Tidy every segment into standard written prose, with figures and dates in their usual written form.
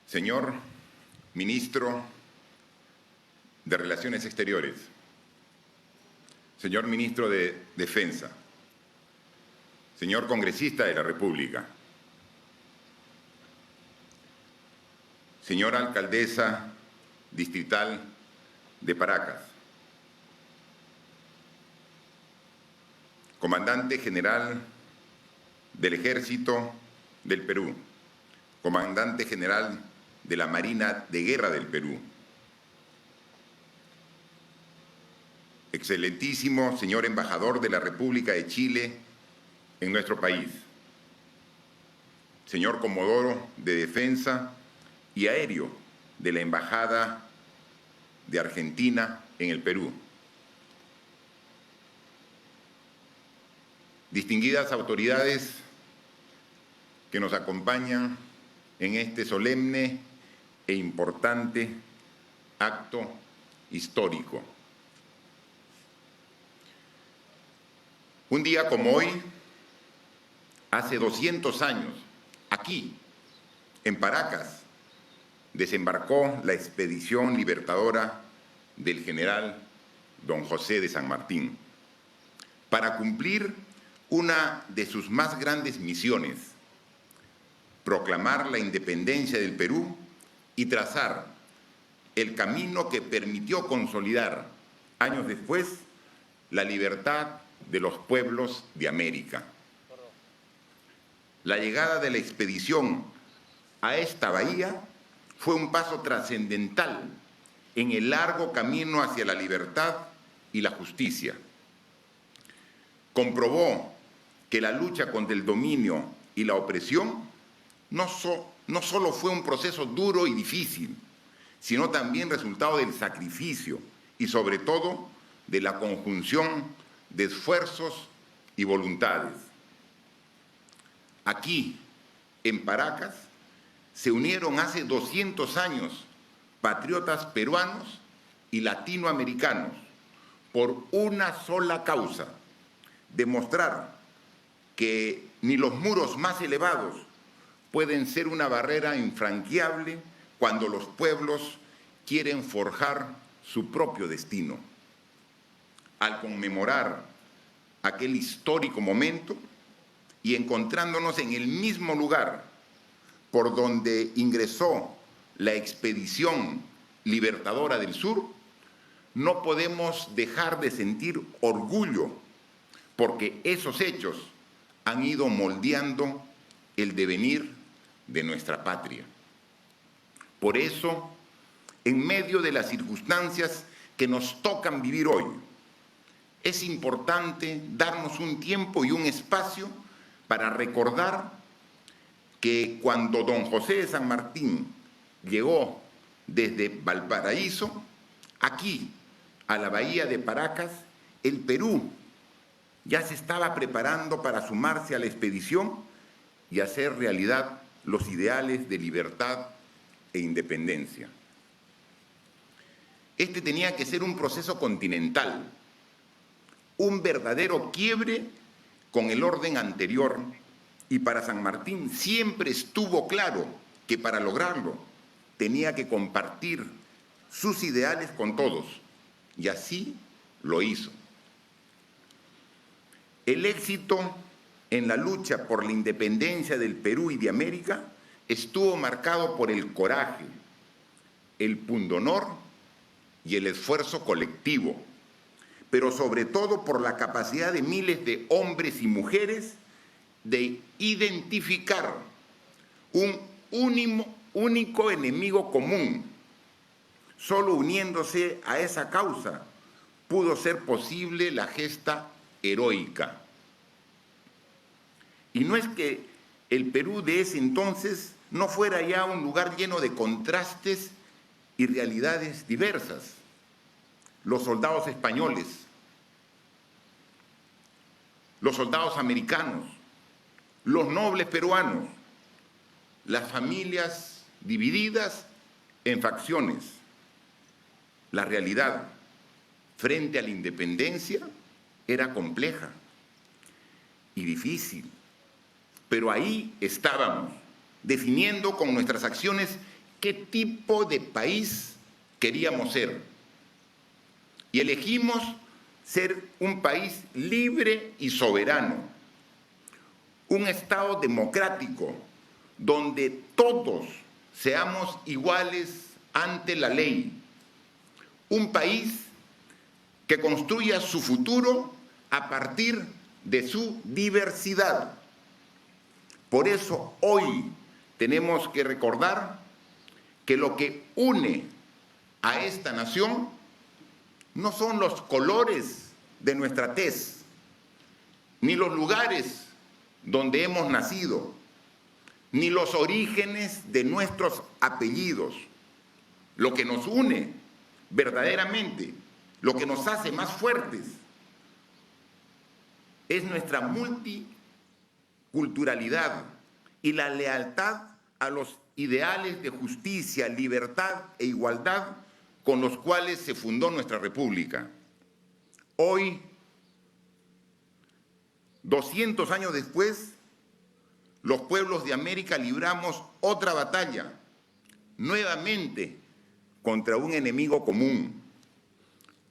Señor Ministro de Relaciones Exteriores, señor Ministro de Defensa, señor Congresista de la República, señora Alcaldesa Distrital de Paracas, Comandante General del Ejército del Perú, Comandante General de la Marina de Guerra del Perú, excelentísimo señor Embajador de la República de Chile en nuestro país, señor Comodoro de Defensa y Aéreo de la Embajada de Argentina en el Perú, distinguidas autoridades que nos acompañan en este solemne e importante acto histórico. Un día como hoy, hace 200 años, aquí, en Paracas, desembarcó la expedición libertadora del general don José de San Martín para cumplir una de sus más grandes misiones: proclamar la independencia del Perú y trazar el camino que permitió consolidar, años después, la libertad de los pueblos de América. La llegada de la expedición a esta bahía fue un paso trascendental en el largo camino hacia la libertad y la justicia. Comprobó que la lucha contra el dominio y la opresión no solo fue un proceso duro y difícil, sino también resultado del sacrificio y sobre todo de la conjunción de esfuerzos y voluntades. Aquí, en Paracas, se unieron hace 200 años patriotas peruanos y latinoamericanos por una sola causa: demostrar que ni los muros más elevados pueden ser una barrera infranqueable cuando los pueblos quieren forjar su propio destino. Al conmemorar aquel histórico momento y encontrándonos en el mismo lugar por donde ingresó la expedición libertadora del sur, no podemos dejar de sentir orgullo, porque esos hechos han ido moldeando el devenir de nuestra patria. Por eso, en medio de las circunstancias que nos tocan vivir hoy, es importante darnos un tiempo y un espacio para recordar que cuando don José de San Martín llegó desde Valparaíso, aquí, a la bahía de Paracas, el Perú ya se estaba preparando para sumarse a la expedición y hacer realidad los ideales de libertad e independencia. Este tenía que ser un proceso continental, un verdadero quiebre con el orden anterior, y para San Martín siempre estuvo claro que para lograrlo tenía que compartir sus ideales con todos, y así lo hizo. El éxito en la lucha por la independencia del Perú y de América estuvo marcado por el coraje, el pundonor y el esfuerzo colectivo, pero sobre todo por la capacidad de miles de hombres y mujeres de identificar un único enemigo común. Solo uniéndose a esa causa pudo ser posible la gesta heroica. Y no es que el Perú de ese entonces no fuera ya un lugar lleno de contrastes y realidades diversas. Los soldados españoles, los soldados americanos, los nobles peruanos, las familias divididas en facciones. La realidad frente a la independencia era compleja y difícil, pero ahí estábamos, definiendo con nuestras acciones qué tipo de país queríamos ser. Y elegimos ser un país libre y soberano, un Estado democrático donde todos seamos iguales ante la ley, un país que construya su futuro a partir de su diversidad. Por eso hoy tenemos que recordar que lo que une a esta nación no son los colores de nuestra tez, ni los lugares donde hemos nacido, ni los orígenes de nuestros apellidos. Lo que nos une verdaderamente, lo que nos hace más fuertes, es nuestra multiculturalidad y la lealtad a los ideales de justicia, libertad e igualdad con los cuales se fundó nuestra República. Hoy, 200 años después, los pueblos de América libramos otra batalla, nuevamente contra un enemigo común,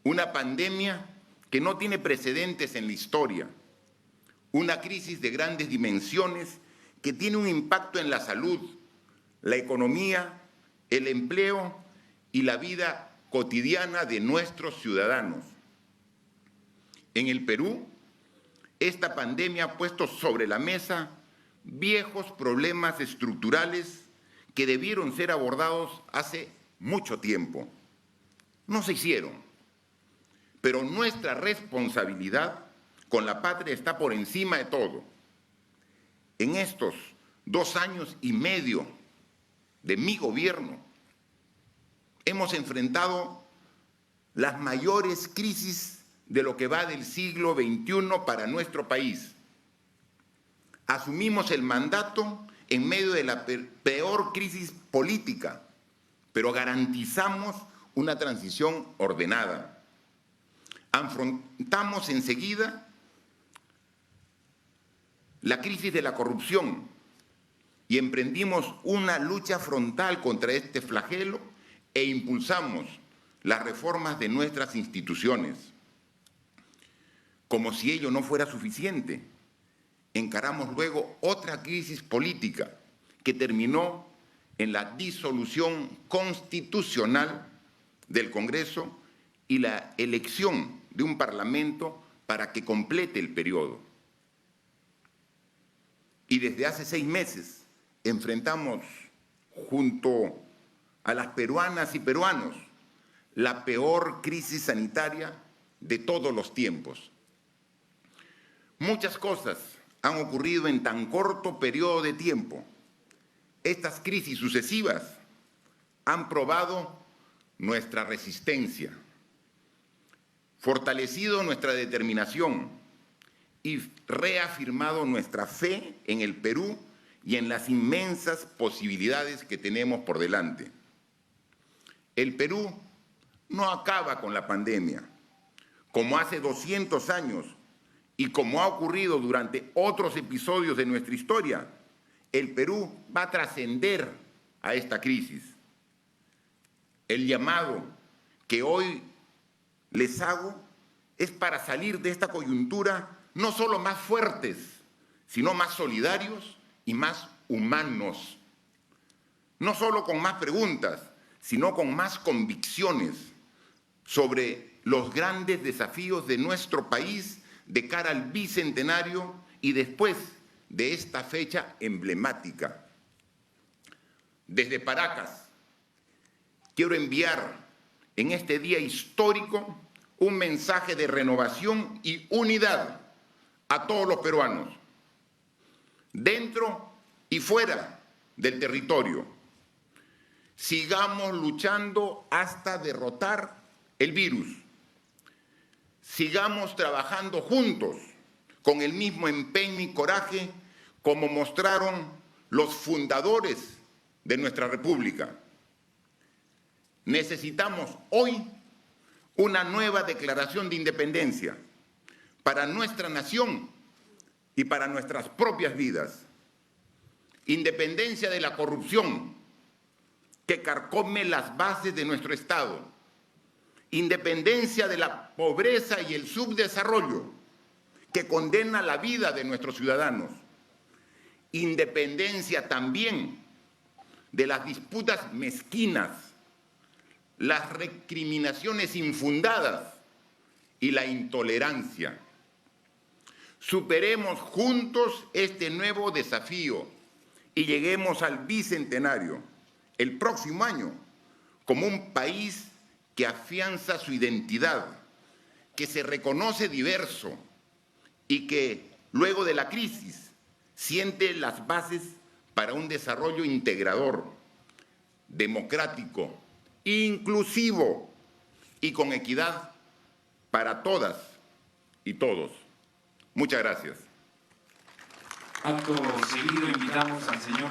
una pandemia que no tiene precedentes en la historia, una crisis de grandes dimensiones que tiene un impacto en la salud, la economía, el empleo y la vida cotidiana de nuestros ciudadanos. En el Perú, esta pandemia ha puesto sobre la mesa viejos problemas estructurales que debieron ser abordados hace mucho tiempo. No se hicieron, pero nuestra responsabilidad con la patria está por encima de todo. En estos 2 años y medio de mi gobierno, hemos enfrentado las mayores crisis de lo que va del siglo XXI para nuestro país. Asumimos el mandato en medio de la peor crisis política, pero garantizamos una transición ordenada. Afrontamos enseguida la crisis de la corrupción y emprendimos una lucha frontal contra este flagelo e impulsamos las reformas de nuestras instituciones. Como si ello no fuera suficiente, encaramos luego otra crisis política que terminó en la disolución constitucional del Congreso y la elección de un Parlamento para que complete el periodo. Y desde hace 6 meses enfrentamos junto a las peruanas y peruanos la peor crisis sanitaria de todos los tiempos. Muchas cosas han ocurrido en tan corto periodo de tiempo. Estas crisis sucesivas han probado nuestra resistencia, fortalecido nuestra determinación y reafirmado nuestra fe en el Perú y en las inmensas posibilidades que tenemos por delante. El Perú no acaba con la pandemia, como hace 200 años y como ha ocurrido durante otros episodios de nuestra historia. El Perú va a trascender a esta crisis. El llamado que hoy les hago es para salir de esta coyuntura no solo más fuertes, sino más solidarios y más humanos. No solo con más preguntas, sino con más convicciones sobre los grandes desafíos de nuestro país de cara al bicentenario y después de esta fecha emblemática. Desde Paracas, quiero enviar en este día histórico un mensaje de renovación y unidad a todos los peruanos, dentro y fuera del territorio. Sigamos luchando hasta derrotar el virus. Sigamos trabajando juntos con el mismo empeño y coraje como mostraron los fundadores de nuestra República. Necesitamos hoy una nueva declaración de independencia para nuestra nación y para nuestras propias vidas. Independencia de la corrupción, que carcome las bases de nuestro Estado, independencia de la pobreza y el subdesarrollo, que condena la vida de nuestros ciudadanos, independencia también de las disputas mezquinas, las recriminaciones infundadas y la intolerancia. Superemos juntos este nuevo desafío y lleguemos al bicentenario el próximo año como un país que afianza su identidad, que se reconoce diverso y que luego de la crisis siente las bases para un desarrollo integrador, democrático, inclusivo y con equidad para todas y todos. Muchas gracias. Acto seguido invitamos al señor